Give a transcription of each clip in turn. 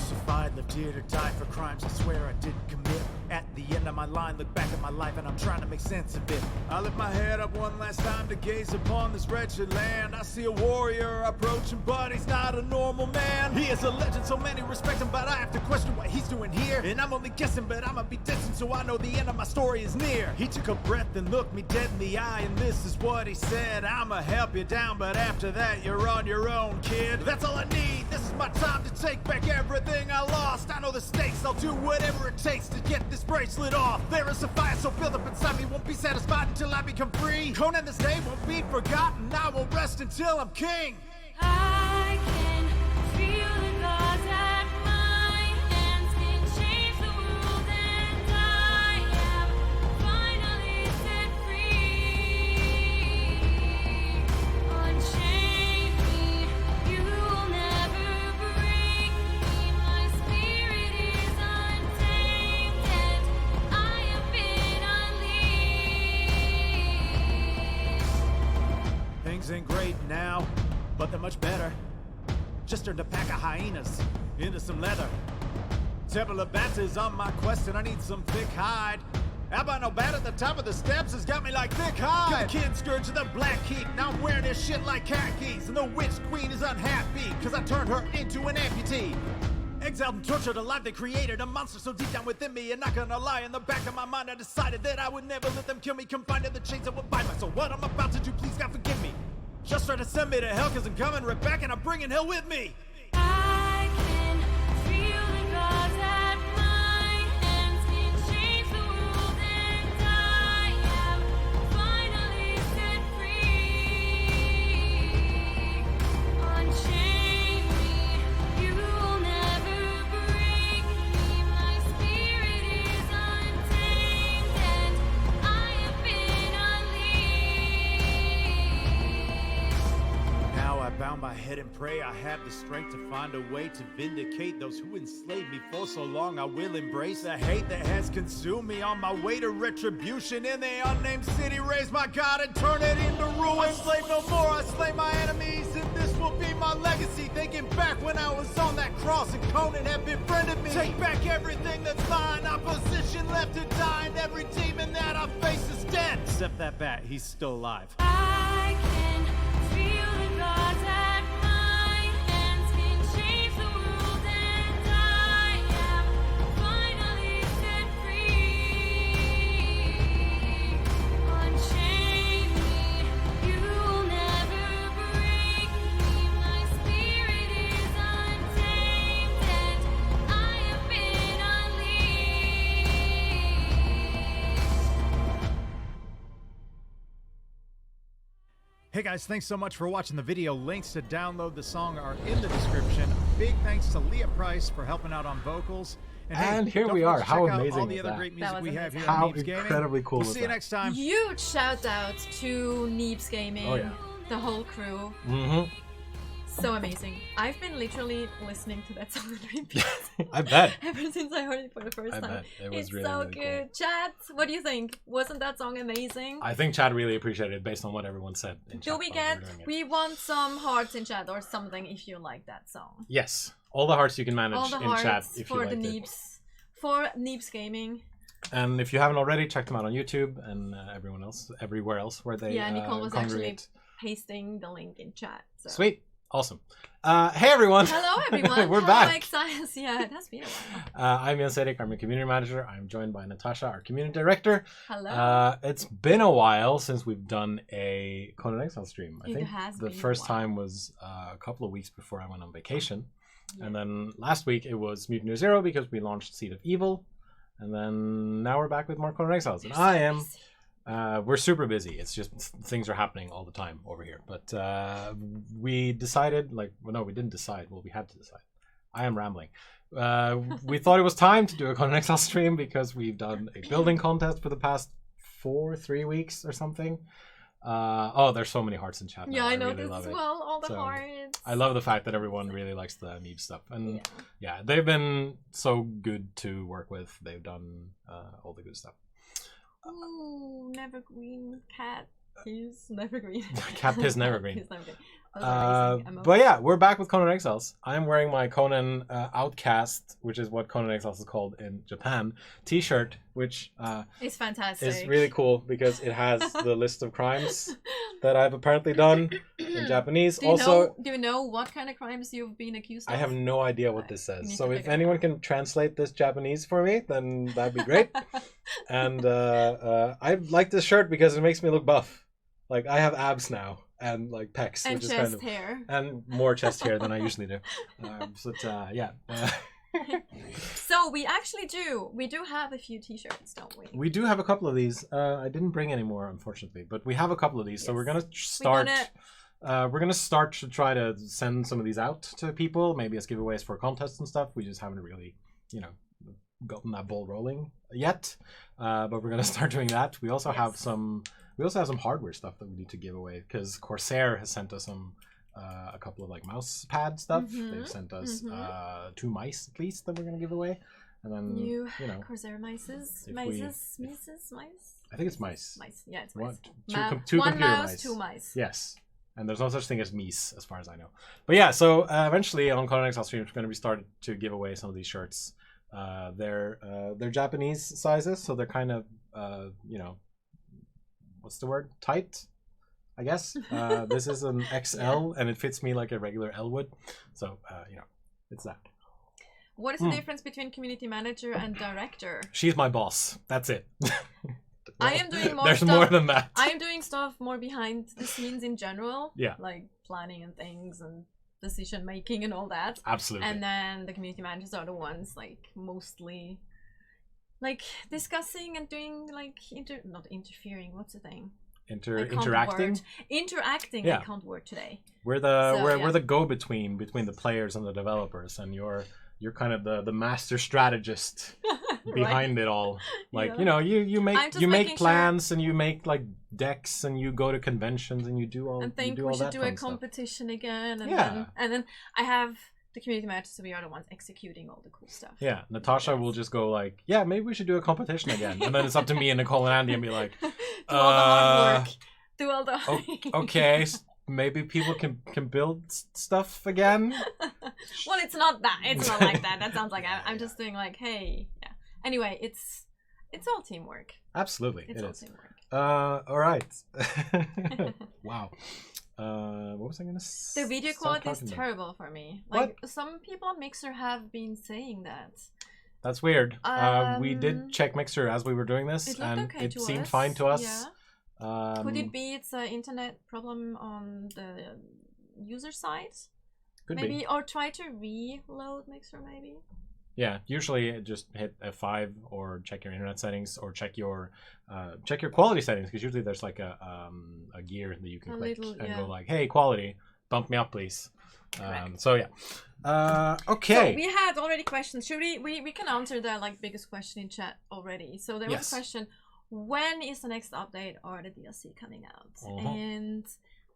crucified, lived here to die for crimes I swear I didn't commit. At the end of my line, look back at my life and I'm trying to make sense of it. I lift my head up one last time to gaze upon this wretched land. I see a warrior approaching, but he's not a normal man. He is a legend, so many respect him, but I have to question what he's doing here. And I'm only guessing, but I'ma be destined, so I know the end of my story is near. He took a breath and looked me dead in the eye, and this is what he said: I'ma help you down, but after that you're on your own, kid. That's all I need. This is my time to take back everything I lost. I know the stakes, I'll do whatever it takes to get this bracelet off. There is a fire so built up inside me, won't be satisfied until I become free. Conan, this day won't be forgotten, I won't rest until I'm king. I can feel the gods at my hands can change the world, and I am finally set free. Unchain me, you will never break me. My spirit is untamed, and I have been unleashed. Things ain't great now, but they're much better. Just turned a pack of hyenas into some leather. Temple of Bats is on my quest and I need some thick hide. Albino bat at the top of the steps has got me like thick hide. The kid scourge of the black heat, now I'm wearing this shit like khakis. And the witch queen is unhappy, cause I turned her into an amputee. Exiled and tortured alive, they created a monster so deep down within me. And not gonna lie, in the back of my mind I decided that I would never let them kill me, confined to the chains that would bind me. So what I'm about to do, please God forgive me. Just try to send me to hell, cause I'm coming right back and I'm bringing hell with me. I can feel the gods at my hands can change the world, and I am finally set free. Unchain me, you will never break me. My spirit is untamed, and I have been unleashed. Now I bow my head and pray I have the strength to find a way to vindicate those who enslaved me for so long. I will embrace the hate that has consumed me on my way to retribution. In the unnamed city, raise my God and turn it into ruin. I slave no more, I slay my enemies, and this will be my legacy. Thinking back when I was on that cross and Conan had befriended me. Take back everything that's mine, opposition left to die, and every demon that I face is dead. Except that bat, he's still alive. I can feel the gods at my hands can change the world, and I am finally set free. Unchain me, you will never break me. My spirit is untamed, and I have been unleashed. Hey guys, thanks so much for watching the video. Links to download the song are in the description. Big thanks to Leah Price for helping out on vocals. And hey, here don't we forget are. to How check out amazing all the is other that? great That music was we have here How on Neebs Gaming. incredibly cool We'll was see you that? next time. Huge shout out to Neebs Gaming, Oh, yeah. the whole crew. Mm-hmm. So amazing. I've been literally listening to that song on repeat I bet. ever since I heard it for the first I time. bet. It was It's really, so really cool. good. Chat, what do you think? Wasn't that song amazing? I think Chad really appreciated it based on what everyone said. In Do chat we while get? were doing it. We want some hearts in chat or something if you like that song. Yes. All the hearts you can manage All the in chat hearts if you for liked the it. Neebs. For Neebs Gaming. And if you haven't already, check them out on YouTube and everywhere else where they Yeah, Nicole was actually congregate. pasting the link in chat. So. Sweet. Awesome. Hey everyone. Hello everyone. We're Hello, back. Exiles. Yeah, it has been a while. I'm Jan Sedik. I'm a community manager. I'm joined by Natasha, our community director. Hello. It's been a while since we've done a Conan Exiles stream. I It think has the been a first while. time was a couple of weeks before I went on vacation. Yeah. And then last week it was Mutant Year Zero because we launched Seed of Evil. And then now we're back with more Conan Exiles. And I am... we're super busy. It's just things are happening all the time over here. But we decided, we didn't decide. Well, we had to decide. I am rambling. We thought it was time to do a Conan Exiles stream because we've done a building contest for the past 3 weeks or something. There's so many hearts in chat now. Yeah, I really noticed love as it. well, all the So, hearts. I love the fact that everyone really likes the Neeb stuff. And yeah, they've been so good to work with. They've done all the good stuff. Ooh, never green cat. He's never green. Cat piss never green. He's never green. Those are amazing emotes. But yeah, we're back with Conan Exiles. I'm wearing my Conan Outcast, which is what Conan Exiles is called in Japan, t-shirt, which It's fantastic. is really cool because it has the list of crimes that I've apparently done in Japanese. Do you know what kind of crimes you've been accused of? I have no idea what this You says. need So to if figure it anyone out. can translate this Japanese for me, then that'd be great. And I like this shirt because it makes me look buff. Like I have abs now and like pecs, and which is chest kind of hair. and more chest hair than I usually do. Yeah. So we do have a few t-shirts, don't we? We do have a couple of these. I didn't bring any more, unfortunately, but we have a couple of these. So we're gonna start. We're gonna start to try to send some of these out to people, maybe as giveaways for contests and stuff. We just haven't really, gotten that ball rolling yet. But we're gonna start doing that. We also have some. We also have some hardware stuff that we need to give away because Corsair has sent us a couple of like mouse pad stuff. They've sent us 2 mice at least that we're gonna give away, and then Corsair mice. I think it's mice. Mice, yeah, it's mice. Two one computer mouse, mice. 2 mice. Yes, and there's no such thing as Mies as far as I know. But yeah, so eventually on Conan Exiles stream, we're going to be starting to give away some of these shirts. They're Japanese sizes, so they're kind of what's the word? Tight, I guess. This is an XL, and it fits me like a regular L would. So it's that. What is the difference between community manager and director? She's my boss. That's it. I am doing more There's stuff. more than that. I am doing stuff more behind the scenes in general. Yeah. Like planning and things and decision making and all that. Absolutely. And then the community managers are the ones like mostly like discussing and doing like not interfering, what's the thing? Interacting. Interacting. Yeah. I can't word today. We're the go-between between the players and the developers, and you're kind of the master strategist behind it all. Like you make plans and you make like decks and you go to conventions and you do all. And think we should do a competition again. And then I have the community managers, so we are the ones executing all the cool stuff. Yeah, Natasha will just go like, yeah, maybe we should do a competition again, and then it's up to me and Nicole and Andy and be like, do all the hard work. Do all the okay. Maybe people can build stuff again. Well, it's not that. It's not like that. That sounds like I'm just doing like, hey, yeah. Anyway, it's all teamwork. Absolutely, it's all is. teamwork. All right. Wow. What was I gonna say? The video quality is terrible for me. Like some people on Mixer have been saying that. That's weird. We did check Mixer as we were doing this, and it seemed fine to us. Yeah. Could it be it's an internet problem on the user side? Could maybe, be. Or try to reload Mixer maybe. Yeah, usually just hit F5 or check your internet settings or check your quality settings, because usually there's like a gear that you can click and go like, hey, quality, bump me up, please. So yeah. Okay. So we had already questions. Should we can answer the like biggest question in chat already. So there was a question. When is the next update or the DLC coming out? And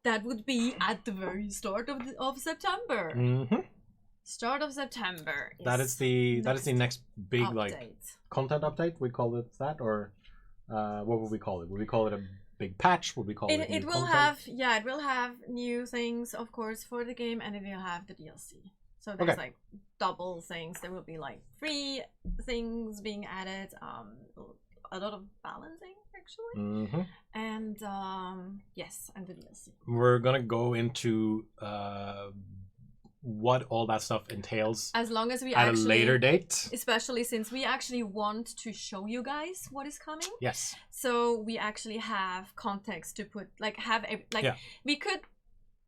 that would be at the very start of September. Start of September. That is the next big update. Like content update. We call it that, or what would we call it? Would we call it a big patch? Would we call it? It will have it will have new things, of course, for the game, and it will have the DLC. So there's like double things. There will be like free things being added. A lot of balancing actually, and yes, and the DLC. We're gonna go into what all that stuff entails as long as we at actually, a later date, especially since we actually want to show you guys what is coming. Yes. So we actually have context to put we could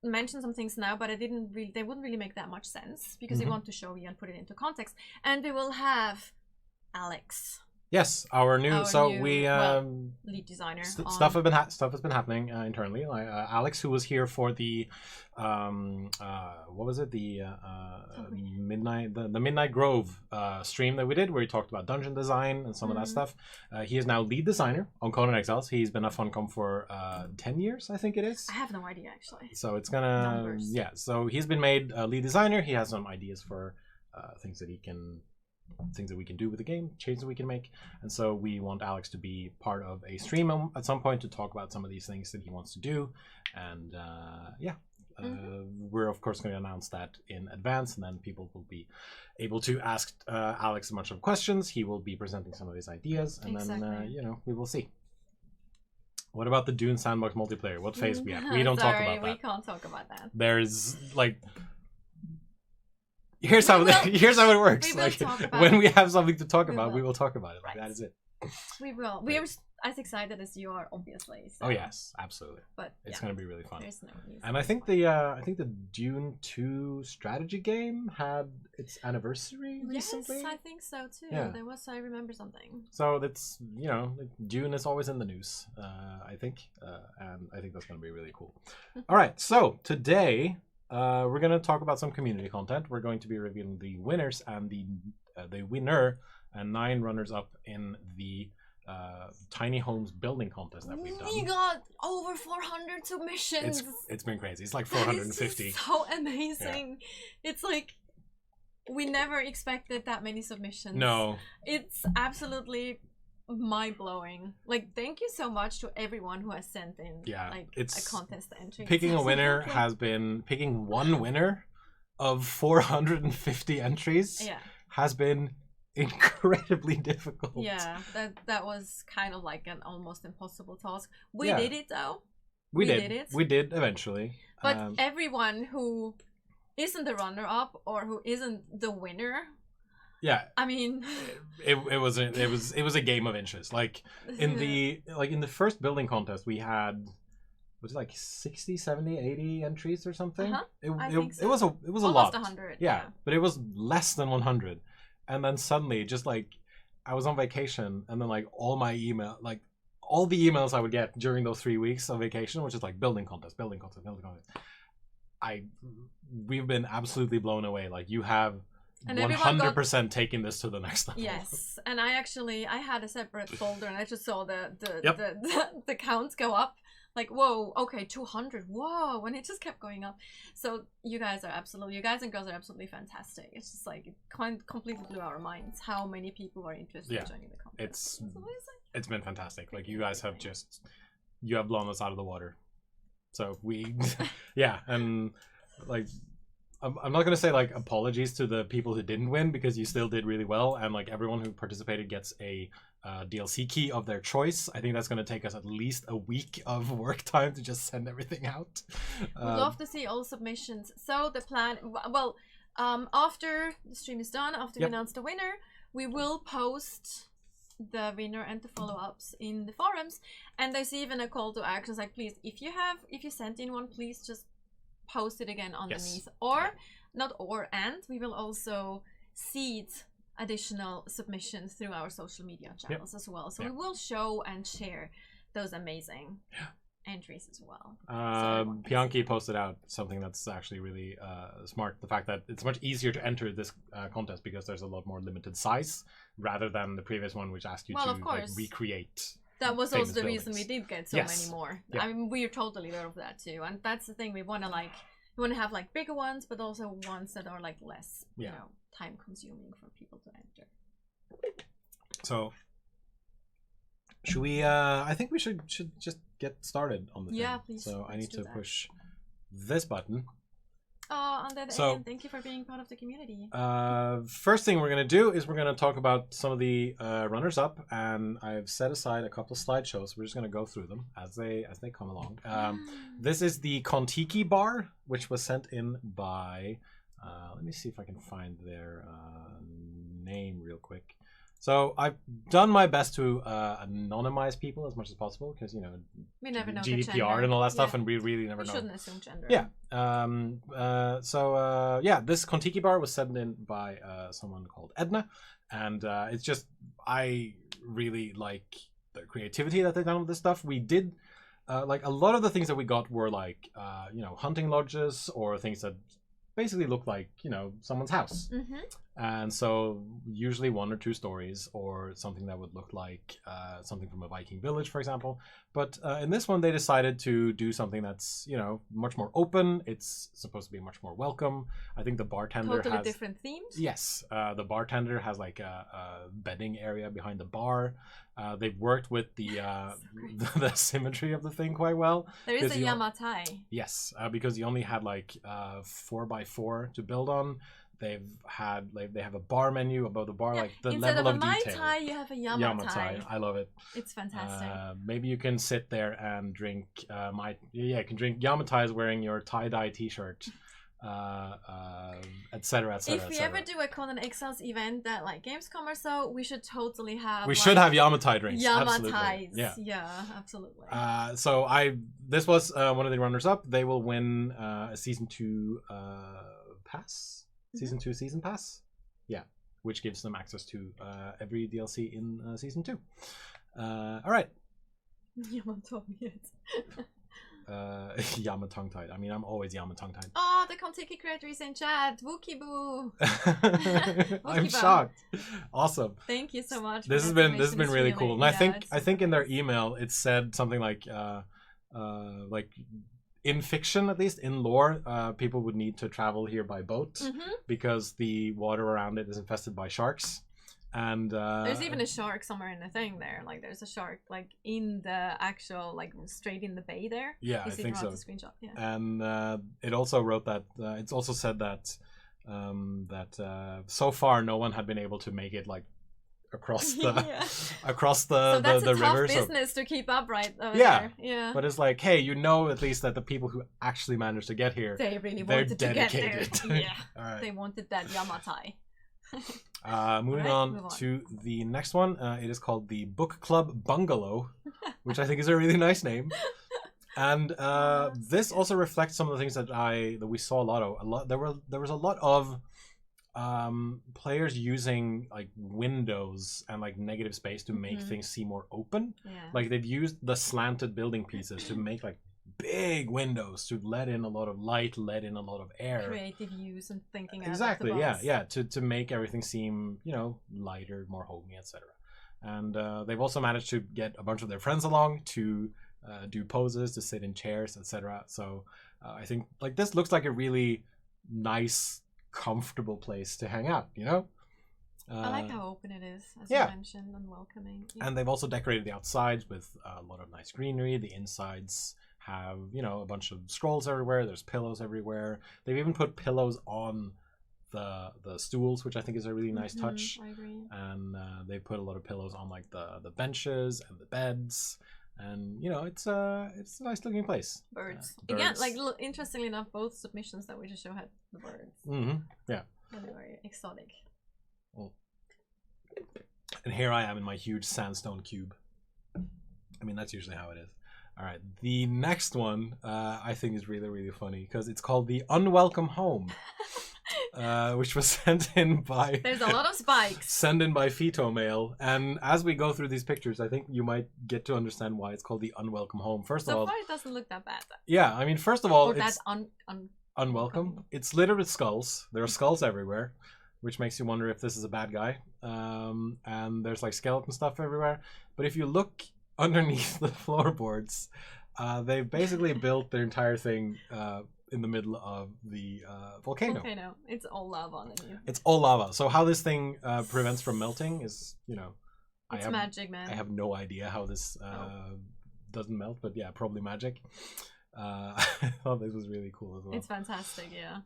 mention some things now, but they wouldn't really make that much sense because we want to show you and put it into context. And we will have Alex. Yes, our new lead designer. Stuff has been happening internally. Alex, who was here for the what was it, the Midnight Grove stream that we did, where he talked about dungeon design and some of that stuff. He is now lead designer on Conan Exiles. He's been at Funcom for 10 years, I think it is. I have no idea actually. So it's gonna so he's been made lead designer. He has some ideas for things that he can things that we can do with the game, changes that we can make. And so we want Alex to be part of a stream at some point to talk about some of these things that he wants to do. And we're of course going to announce that in advance, and then people will be able to ask Alex a bunch of questions. He will be presenting some of his ideas, and then we will see. What about the Dune Sandbox multiplayer? What phase we at? We don't talk about that. We can't talk about that. There's like, here's how it works. We will Like talk about when it. we have something to talk about, will. we will talk about it. Like, Right. that is it. We will. We are as excited as you are, obviously. So. Oh yes, absolutely. But It's yeah, going to be really fun. there's no news. And I think the Dune 2 strategy game had its anniversary recently. Yes, I think so too. Yeah. There was. I remember something. So that's Dune is always in the news. I think, and I think that's going to be really cool. All right, so today we're going to talk about some community content. We're going to be reviewing the winners and the winner and 9 runners up in the tiny homes building contest that we've done. We got over 400 submissions. It's been crazy. It's like That is 450. just so amazing. It's like we never expected that many submissions. No, It's absolutely mind-blowing. Like, thank you so much to everyone who has sent in like it's a contest entry. picking a winner Absolutely. has been picking one winner of 450 entries. Yeah. Has been incredibly difficult. Yeah, that was kind of like an almost impossible task. We Yeah. did it though. we we did. did it. We did eventually. But everyone who isn't the runner-up or who isn't the winner, yeah, I mean, it was a game of inches. Like in the first building contest, we had was it like 60, 70, 80 entries or something. I think so. It was a almost lot. 100. Yeah, but it was less than 100. And then suddenly, just like I was on vacation, and then like all the emails I would get during those 3 weeks of vacation, which is like building contest. We've been absolutely blown away. Like you have And everyone 100% taken this to the next level. Yes, and I had a separate folder, and I just saw the Yep. the counts go up. Like, whoa, okay, 200, whoa, and it just kept going up. So you guys and girls are absolutely fantastic. It's just like, it completely blew our minds how many people are interested in joining the contest. It's amazing. It's been fantastic. Like you guys have you have blown us out of the water. So and like I'm not gonna say like apologies to the people who didn't win, because you still did really well, and like everyone who participated gets a DLC key of their choice. I think that's gonna take us at least a week of work time to just send everything out. We'd love to see all submissions. So the plan, after the stream is done, after we announce the winner, we will post the winner and the follow-ups in the forums, and there's even a call to action, like, please, if you sent in one, please just post it again underneath. And we will also seed additional submissions through our social media channels as well. So we will show and share those amazing entries as well. Bianchi posted out something that's actually really smart. The fact that it's much easier to enter this contest because there's a lot more limited size rather than the previous one, which asked you to like, recreate. That was also the buildings. reason we did get so many more. Yeah. I mean, we're totally aware of that too, and that's the thing. We want to have like bigger ones, but also ones that are like less, time consuming for people to enter. So, should we? I think we should just get started on the thing. Yeah, please. So I need to that. push this button. Oh, and then So- thank you for being part of the community. First thing we're gonna do is we're gonna talk about some of the runners up, and I've set aside a couple of slideshows. We're just gonna go through them as they come along. This is the Kontiki bar, which was sent in by. Let me see if I can find their name real quick. So I've done my best to anonymize people as much as possible, because We never know the GDPR gender. and all that stuff, Yeah. and we really never We know. shouldn't assume gender. Yeah. This Kontiki bar was sent in by someone called Edna, and it's just, I really like the creativity that they've done with this stuff. We did like a lot of the things that we got were like hunting lodges or things that basically look like someone's house. And so usually 1 or 2 stories or something that would look like something from a Viking village, for example. But in this one, they decided to do something that's, you know, much more open. It's supposed to be much more welcome. I think the bartender Totally has... different themes. Yes, the bartender has like a bedding area behind the bar. They've worked with the the symmetry of the thing quite well. There is because a you- Yamatai. Yes, because you only had like 4x4 to build on. They have a bar menu above the bar, Yeah, like the instead level of of a Mai detail. Tai, you have a Yamatai. I love it. It's fantastic. Maybe you can sit there and drink you can drink Yamatais wearing your tie-dye t-shirt, etc. If we ever do a Conan Exiles event at like Gamescom or so, we should totally have. We should have Yamatai drinks. Yamatais. Absolutely. Yeah, absolutely. So this was one of the runners up. They will win a season 2 pass. Season 2 season pass, yeah, which gives them access to every DLC in season 2. All right. Yama tongue tied. I mean, I'm always Yama tongue tied. Oh, the Kontiki creator is in chat. Wookie boo. I'm shocked. Awesome. Thank you so much. This for has that been submission. It's really cool. And yeah, I think in their email it said something like in fiction, at least in lore, people would need to travel here by boat because the water around it is infested by sharks. And there's even a shark somewhere in the thing there. Like there's a shark like in the actual like straight in the bay there. Yeah, you I think so. The screenshot. Yeah. And it also wrote that it's also said that so far no one had been able to make it like across the across the so that's the a tough river. business to keep up right over Yeah. there. Yeah. But it's like, hey, you know, at least that the people who actually managed to get here, They really they're wanted to get dedicated. there. Yeah. All right. They wanted that Yamatai. Moving Alright, on move on. to the next one. It is called the Book Club Bungalow, which I think is a really nice name. And this also reflects some of the things that we saw a lot of. There was a lot of players using like windows and like negative space to make things seem more open. Yeah. Like they've used the slanted building pieces to make like big windows to let in a lot of light, let in a lot of air. Creative use and thinking Exactly, out of the yeah, box. yeah, to make everything seem, you know, lighter, more homey, etc. And they've also managed to get a bunch of their friends along to do poses, to sit in chairs, etc. So I think like this looks like a really nice, comfortable place to hang out, you know? I like how open it is, as yeah. you mentioned, and welcoming. Yeah. And they've also decorated the outsides with a lot of nice greenery. The insides have, you know, a bunch of scrolls everywhere. There's pillows everywhere. They've even put pillows on the stools, which I think is a really nice touch. I agree. And they put a lot of pillows on like the benches and the beds. And you know, it's a nice looking place. Birds. Birds. Again, like interestingly enough, both submissions that we just showed had the birds. Yeah. And they were exotic. And here I am in my huge sandstone cube. I mean, that's usually how it is. All right, the next one I think is really, really funny because it's called the Unwelcome Home, which was sent in by... There's a lot of spikes. Sent in by Fito Mail. And as we go through these pictures, I think you might get to understand why it's called the Unwelcome Home. First of So all... far, it doesn't look that bad. Yeah, I mean, first of all, Or it's that's unwelcome. It's littered with skulls. There are skulls everywhere, which makes you wonder if this is a bad guy. And there's like skeleton stuff everywhere. But if you look underneath the floorboards, they've basically built their entire thing in the middle of the volcano. It's all lava underneath. It's all lava. So how this thing prevents from melting is, you know, It's magic, man. I have no idea how this doesn't melt, but yeah, probably magic. I thought this was really cool as well. It's fantastic, yeah.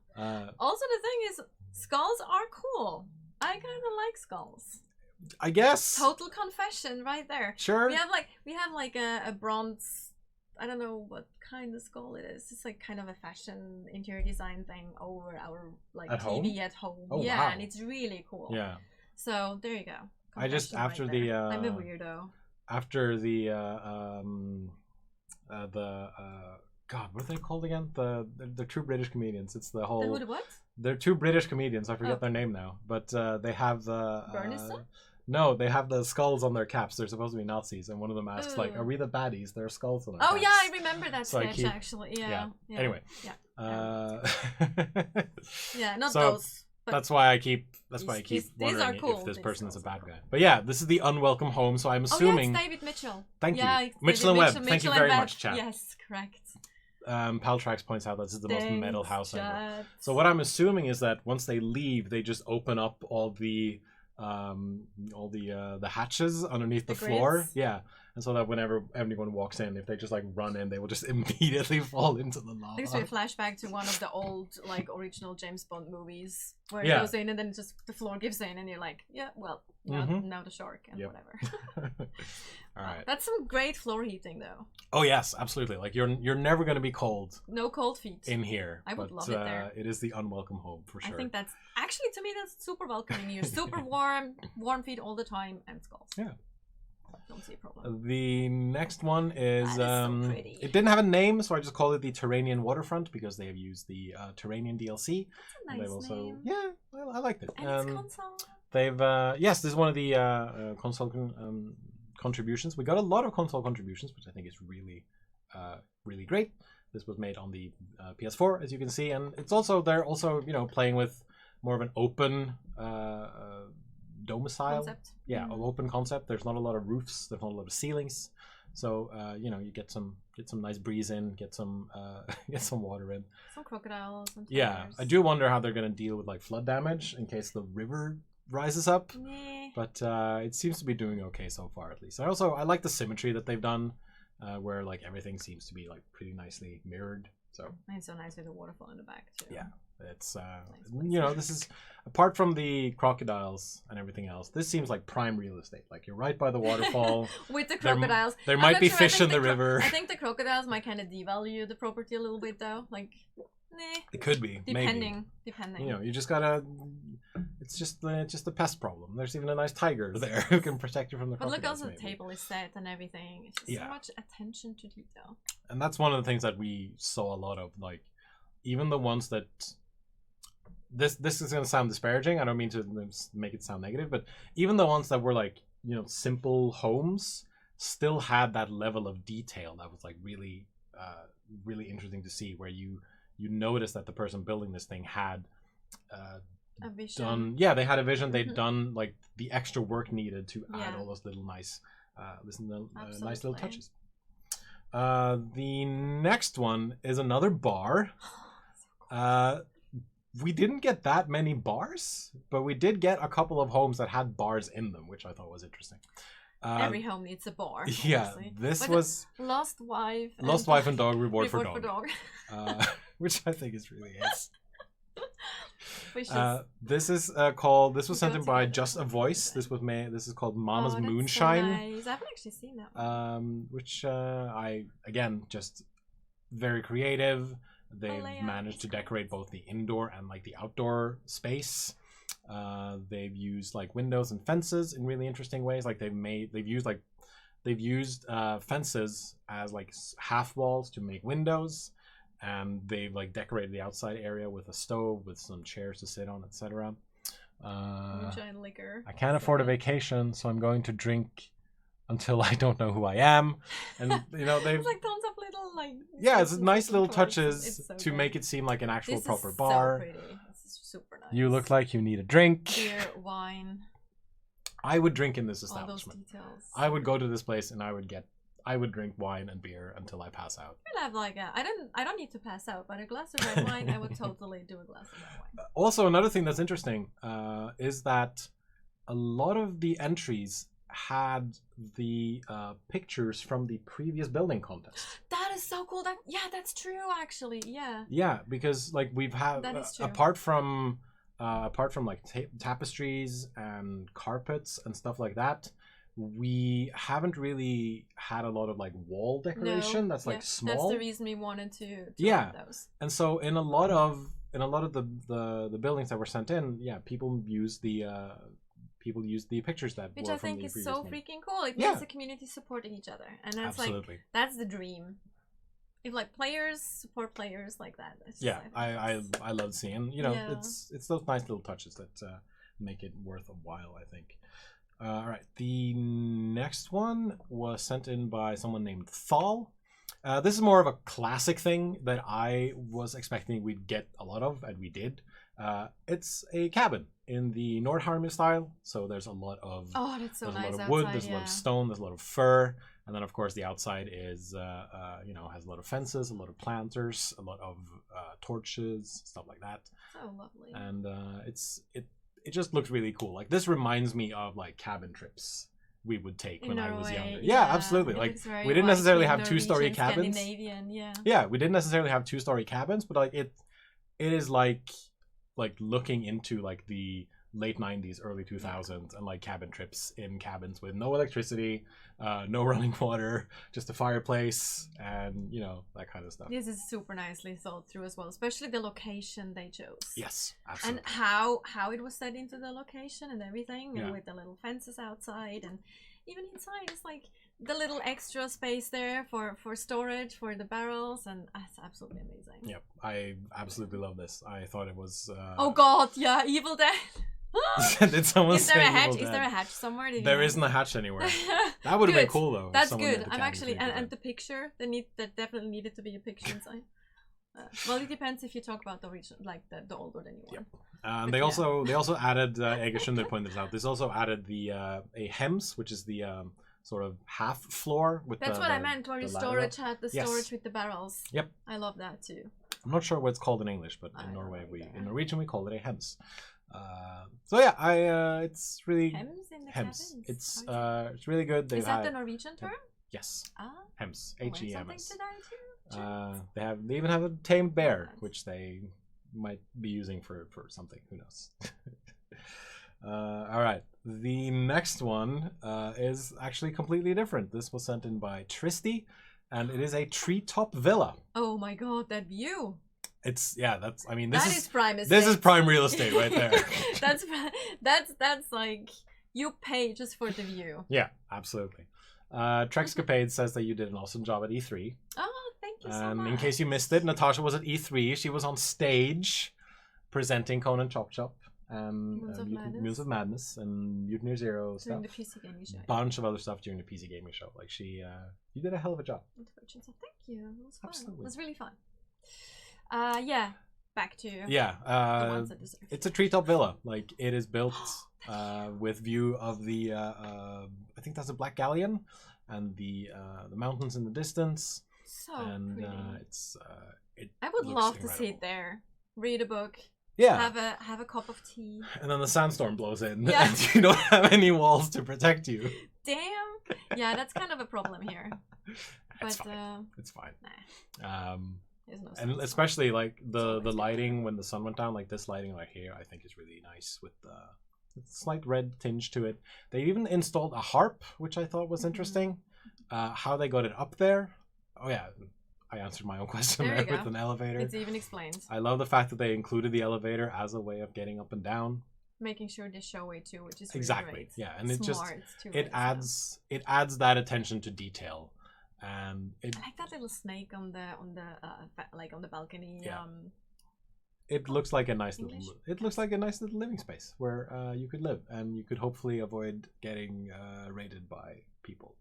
Also, the thing is, skulls are cool. I kind of like skulls. I guess. Total confession, right there. Sure. We have like a bronze. I don't know what kind of skull it is. It's like kind of a fashion interior design thing over our like at TV home? at home. Oh, yeah, wow. And it's really cool. Yeah. So there you go. I just Confession after right the there. I'm a weirdo. After the God, what are they called again? The two British comedians. It's the whole. The what? They're two British comedians. I forget their name now, but they have the. Bernison? No, they have the skulls on their caps. They're supposed to be Nazis, and one of them asks, like, Ooh. "Are we the baddies?" There are skulls on our Oh caps. yeah, I remember that So I sketch keep- actually. Yeah. Anyway. Yeah. Uh, Yeah, not So- those. But That's why I keep these wondering are cool. if this These person is a also bad cool. guy. But yeah, this is the unwelcome home, so I'm Oh assuming. yeah, it's David Mitchell. Thank you. Yeah, it's Mitchell David and Webb. Thank you Mitchell very and much, chat. Yes, correct. Paltrax points out that this is the most metal Thanks, house ever. chat. So what I'm assuming is that once they leave, they just open up all the hatches underneath the floor. grids? Yeah, and so that whenever anyone walks in, if they just like run in, they will just immediately fall into the lava. This is a flashback to one of the old, like, original James Bond movies where Yeah. it goes in and then just the floor gives in and you're like, yeah, well, now the shark and Yep. whatever. All right. That's some great floor heating though. Oh yes, absolutely. Like you're never going to be cold No cold feet. in here. I would but, love it there. It is the unwelcome home for sure. I think that's actually, to me, that's super welcoming here. Super warm feet all the time and skulls. Yeah. Don't see a problem. The next one is, That is so pretty. it didn't have a name, so I just called it the Terranian Waterfront because they have used the Terranian DLC. That's a And nice they've also, name. yeah, I liked it. And it's console. They've, yes, this is one of the console contributions. We got a lot of console contributions, which I think is really, really great. This was made on the PS4, as you can see, and it's also they're also playing with more of an open domicile. Concept. Yeah, an open concept. There's not a lot of roofs. There's not a lot of ceilings. So you get some nice breeze in, get some get some water in. Some crocodiles. Some Yeah, tigers. I do wonder how they're gonna deal with like flood damage in case the river rises up. Nah. But it seems to be doing okay so far, at least. I like the symmetry that they've done, where like everything seems to be like pretty nicely mirrored. So And it's so nice with the waterfall in the back too. yeah, it's place. this is apart from the crocodiles and everything else. This seems like prime real estate. Like you're right by the waterfall. With the There- crocodiles. there I'm might not be sure, I fish think in the cro- river. I think the crocodiles might kind of devalue the property a little bit though. Like, nah. It could be Depending. maybe. You just gotta. It's just a pest problem. There's even a nice tiger there who can protect you from the But look, crocodiles. also the maybe. table is set and everything. It's just Yeah. so much attention to detail. And that's one of the things that we saw a lot of. Like, even the ones that this is going to sound disparaging. I don't mean to make it sound negative, but even the ones that were like simple homes still had that level of detail that was like really really interesting to see, where you notice that the person building this thing had A vision. done they had a vision. They'd done like the extra work needed to add Yeah. all those little nice nice little Absolutely. touches. The next one is another bar. We didn't get that many bars, but we did get a couple of homes that had bars in them, which I thought was interesting. Every home needs a bar. Yeah, obviously. this But was Lost Wife. Lost Wife and Dog Reward for Reward Dog, which I think is really nice. Which is This is called. This was Go sent in by together. Just a Voice. This was made. This is called Mama's oh, that's so Moonshine. nice. I haven't actually seen that one. Which I again just very creative. They've layout managed is to great. decorate both the indoor and like the outdoor space. They've used like windows and fences in really interesting ways. Like they've used fences as like half walls to make windows, and they've like decorated the outside area with a stove with some chairs to sit on, etc. Moonshine liquor. I can't afford a vacation, so I'm going to drink until I don't know who I am. And they've It's like tons of little like. it's nice little cards. touches It's so to good. make it seem like an actual This proper is bar. So pretty. This is super nice. You look like you need a drink. beer, wine, I would drink in this all those establishment. details. I would go to this place and I would drink wine and beer until I pass out. I'll have like I don't need to pass out, but a glass of red wine, I would totally do a glass of red wine. Also, another thing that's interesting is that a lot of the entries had the pictures from the previous building contest. That is so cool. That's true actually. Yeah. Yeah, because like we've had That is true. apart from like tapestries and carpets and stuff like that, we haven't really had a lot of like wall decoration that's like small. That's the reason we wanted to Yeah. have those. And so in a lot of the buildings that were sent in, people used the pictures that Which were I from think the is previous so game. freaking cool. It Yeah. makes the community supporting each other, and that's Absolutely. like that's the dream. If like players support players like that, it's just, Yeah, think I love seeing. Yeah. It's those nice little touches that make it worth a while, I think. All right, the next one was sent in by someone named Thal. This is more of a classic thing that I was expecting we'd get a lot of, and we did. It's a cabin in the Nordheimer style, so there's a lot of Oh, that's so there's nice a lot of outside, wood, there's a yeah. lot of stone, there's a lot of fur, and then of course the outside is has a lot of fences, a lot of planters, a lot of torches, stuff like that, So lovely. and it just looks really cool. Like this reminds me of like cabin trips we would take when I was Norway, younger. Yeah, absolutely. It Like looks very we didn't necessarily Viking, have two-story Norwegian, cabins. Scandinavian, yeah. Yeah, we didn't necessarily have two-story cabins, but like it is like looking into like the late 90s, early 2000s, and like cabin trips in cabins with no electricity, no running water, just a fireplace, and that kind of stuff. This is super nicely thought through as well, especially the location they chose. Yes, absolutely. And how it was set into the location and everything, and with the little fences outside, and even inside it's like the little extra space there for storage for the barrels, and it's absolutely amazing. Yep, I absolutely love this. I thought it was Oh god, yeah, Evil Dead. Did someone Is there say a hatch? Evil Is there Dead? a hatch somewhere? Did There you isn't a hatch anywhere. That would have been Good. cool though. if That's someone good. made the I'm cabin actually for Evil and Dead. the picture there definitely needed to be a picture inside. Well, it depends if you talk about the original, like the older than you one. And they also added Egershund, they pointed this out. This also added the a hems, which is the sort of half floor with That's the, what the, I meant. Where the your ladder storage up. had the Yes. storage with the barrels. Yep. I love that too. I'm not sure what it's called in English, but I in don't Norway know either. in Norwegian we call it a hems. So yeah, it's really Hems in the hems. cabins. It's How is it's really good. it? Is that the had Norwegian term? yes, Ah, hems, learned Hems. something today too. They even have a tamed bear, Nice. which they might be using for something. Who knows? All right, the next one is actually completely different. This was sent in by Tristy, and it is a treetop villa. Oh my god, that view! It's that's. I mean, That this is prime estate. this is prime real estate right there. that's like you pay just for the view. Yeah, absolutely. Trexcapade says that you did an awesome job at E3. Oh, thank you so And much. in case you missed it, Natasha was at E3. She was on stage presenting Conan Chop Chop and Moons of Madness. Moons of Madness and Mutineer Zero stuff. During the PC gaming show. Bunch of other stuff during the PC gaming show. Like you did a hell of a job. Intervention, so thank you. It was fun. Absolutely. It was really fun. Yeah, back to the Yeah, ones that deserve. it's a treetop villa. Like it is built with view of the I think that's a Black Galleon and the mountains in the distance. So And pretty. it I would looks love to incredible. sit there, read a book, Yeah. have a cup of tea. And then the sandstorm blows in, Yeah. and you don't have any walls to protect you. Damn. Yeah, that's kind of a problem here. It's But fine. It's fine. nah, there's no And sense. especially like the always lighting when the sun went down, like this lighting right here, I think is really nice with the slight red tinge to it. They even installed a harp, which I thought was Mhm. interesting. How they got it up there? Oh yeah, I answered my own question There there you with go. an elevator. It's even explained. I love the fact that they included the elevator as a way of getting up and down. Making sure they show it too, which is really Exactly. great. Yeah, and it just Smart too, it adds that attention to detail, and it I like that little snake on the like on the balcony. Yeah. it looks like a nice English? little living space where you could live, and you could hopefully avoid getting raided by people.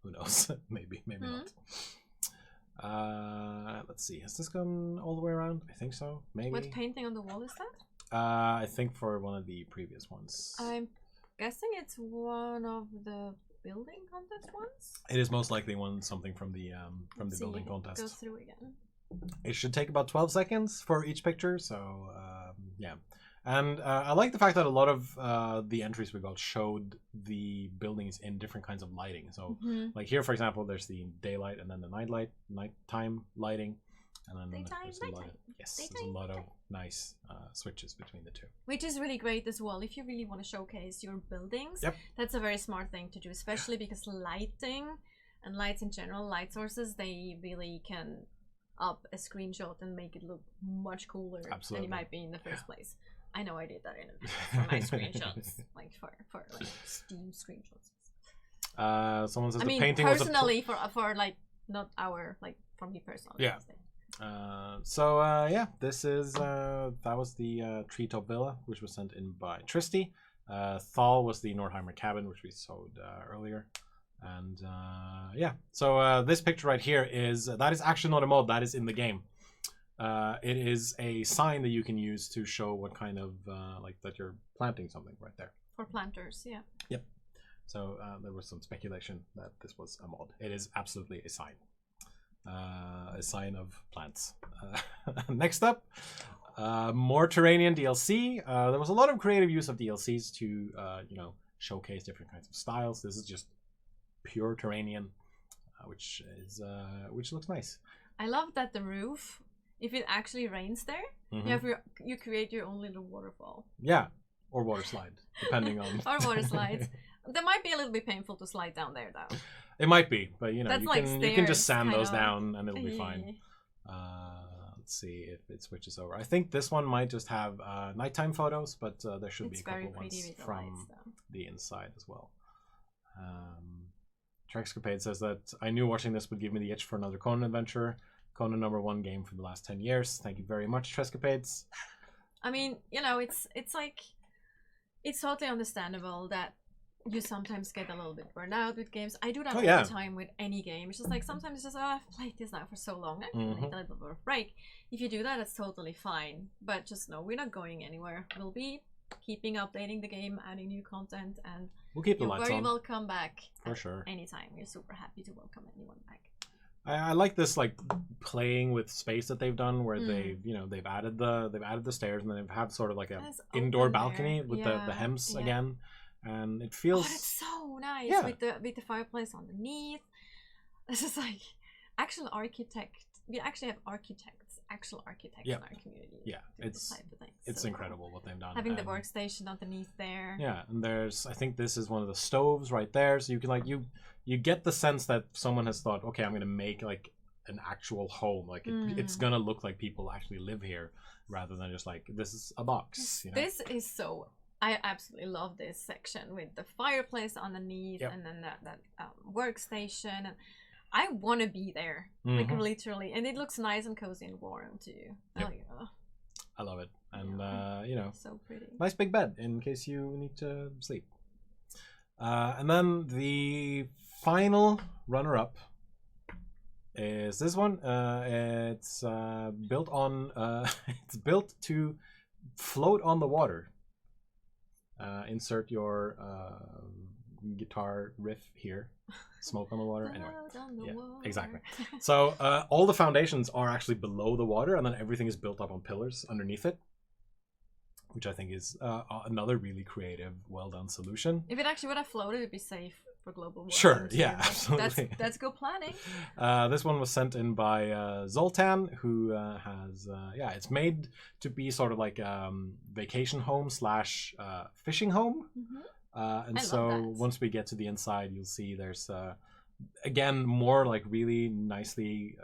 Who knows? maybe not. Let's see. Has this gone all the way around? I think so. Maybe. What painting on the wall is that? I think for one of the previous ones. I'm guessing it's one of the building contest ones. It is most likely something from the Let's see, building Go contest. through again. It should take about 12 seconds for each picture, so yeah. And I like the fact that a lot of the entries we got showed the buildings in different kinds of lighting. So, like here, for example, there's the daylight and then the nighttime lighting, and then Daytime, there's a lot of, nighttime. yes, there's a Daytime, lot of nighttime. nice switches between the two. Which is really great as well. If you really want to showcase your buildings, Yep. that's a very smart thing to do, especially because lighting and lights in general, light sources, they really can up a screenshot and make it look much cooler than it might be in the first place. I know I did that for my screenshots, like for like Steam screenshots. Someone says I the mean, painting was a personally, for like not our like for me personally. Yeah. Yeah, this is that was the Treetop Villa, which was sent in by Tristy. Thal was the Nordheimer cabin, which we showed earlier. And yeah, so this picture right here is that is actually not a mod, that is in the game. It is a sign that you can use to show what kind of like that you're planting something right there. For planters, yeah. Yep. So there was some speculation that this was a mod. It is absolutely a sign of plants. Next up, more Terranian DLC. There was a lot of creative use of DLCs to you know, showcase different kinds of styles. This is just pure Terranian, which looks nice. I love that the roof, if it actually rains there, you create your own little waterfall. Yeah, or water slide, depending on. Or water slides. That might be a little bit painful to slide down there, though. It might be, but you know, That's you like can you can just stairs, sand kind those of. down and it'll be fine. Let's see if it switches over. I think this one might just have nighttime photos, but there should be a couple ones from the inside as well. Trexcapade says that I knew watching this would give me the itch for another Conan adventure. Conan #1 game for the last 10 years. Thank you very much, Trescapades. I mean, you know, it's like, it's totally understandable that you sometimes get a little bit burned out with games. I do that all the time with any game. It's just like sometimes it's just, oh, I've played this now for so long. I can take a little bit of a break. If you do that, that's totally fine. But just know we're not going anywhere. We'll be keeping updating the game, adding new content, and we'll keep the you're lights very on. welcome back For sure. anytime. We're super happy to welcome anyone back. I like this like playing with space that they've done, where they've added the stairs, and then they have sort of like a indoor balcony with the hems again, and it feels. Oh, that's so nice with the fireplace underneath. This is like actual architect. We actually have actual architects in our community. Yeah, it's so incredible what they've done. Having the workstation underneath there. Yeah, and I think this is one of the stoves right there, so you can like you get the sense that someone has thought, okay, I'm gonna make like an actual home, like it's gonna look like people actually live here, rather than just like this is a box. You know? This is so. I absolutely love this section with the fireplace underneath, and then that workstation. And I want to be there, like literally, and it looks nice and cozy and warm too. Yep. Oh, yeah. I love it, and you know, so pretty. Nice big bed in case you need to sleep. And then the final runner-up is this one. It's built on. It's built to float on the water. Insert your guitar riff here. Smoke on the water. Anyway, exactly. So all the foundations are actually below the water, and then everything is built up on pillars underneath it, which I think is another really creative, well done solution. If it actually would have floated, it'd be safe for global warming. Sure. Yeah. Absolutely. That's good planning. This one was sent in by Zoltan, who has it's made to be sort of like vacation home / fishing home. And so once we get to the inside, you'll see there's again more like really nicely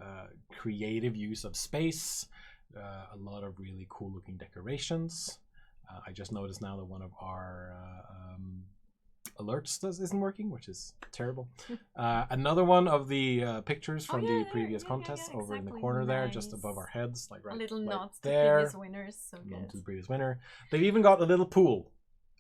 creative use of space, a lot of really cool looking decorations. I just noticed now that one of our alerts isn't working, which is terrible. Another one of the pictures from the previous contest over in the corner there, just above our heads, like right, a little nod to previous winners. So good. To the previous winner. They've even got a little pool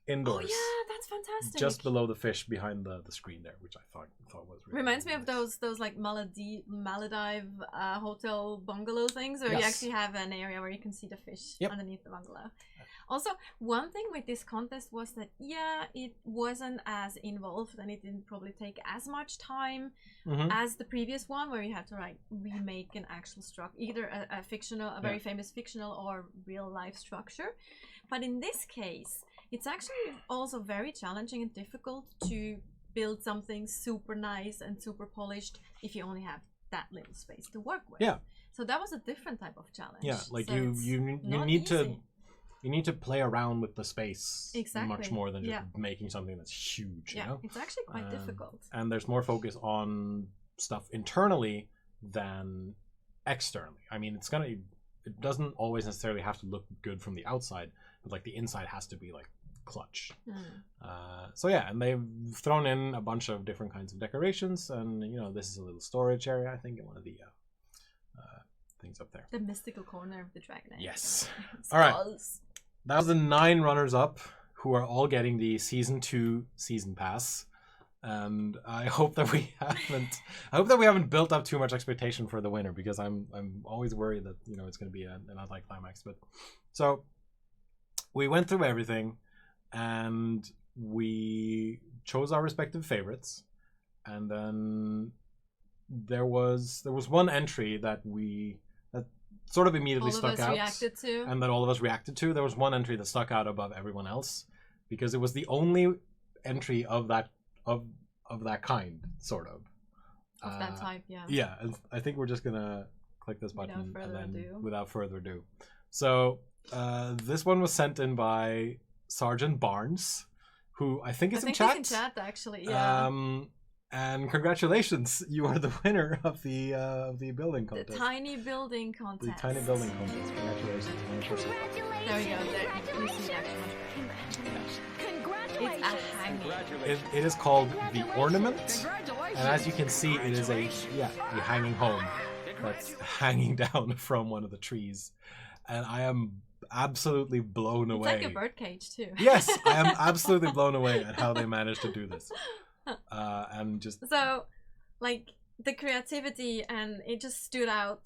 indoors. Oh yeah, that's fantastic. Just below the fish behind the screen there, which I thought was really reminds me of those like Maldive hotel bungalow things where you actually have an area where you can see the fish underneath the bungalow. Also, one thing with this contest was that it wasn't as involved and it didn't probably take as much time as the previous one, where you had to like remake an actual structure, either a fictional, a very famous fictional or real life structure. But in this case, it's actually also very challenging and difficult to build something super nice and super polished if you only have that little space to work with. Yeah. So that was a different type of challenge. Yeah, like so you need to. You need to play around with the space much more than just making something that's huge. You know? It's actually quite difficult. And there's more focus on stuff internally than externally. I mean, it doesn't always necessarily have to look good from the outside, but like the inside has to be like clutch. So yeah, and they've thrown in a bunch of different kinds of decorations, and you know, this is a little storage area, I think, in one of the things up there. The mystical corner of the Dragon Age. Yes. All right. That was the 9 runners-up who are all getting the Season 2 Season Pass. and I hope that we haven't built up too much expectation for the winner, because I'm always worried that it's going to be an anticlimax. But so we went through everything, and we chose our respective favorites, and then there was one entry that sort of immediately stuck out, reacted to, and that all of us reacted to. There was one entry that stuck out above everyone else, because it was the only entry of that kind, sort of that type. Yeah, and I think we're just gonna click this button without further ado. So this one was sent in by Sergeant Barnes, who I think is in chat. He's in chat, actually. Yeah. And congratulations, you are the winner of the building contest. The tiny building contest. The tiny building contest. Congratulations. There we go. There. You see it actually. It's a hanging. It is called The Ornament, and as you can see, it is a hanging home that's hanging down from one of the trees, and I am absolutely blown away. It's like a birdcage too. Yes, I am absolutely blown away at how they managed to do this. And just so, like, the creativity, and it just stood out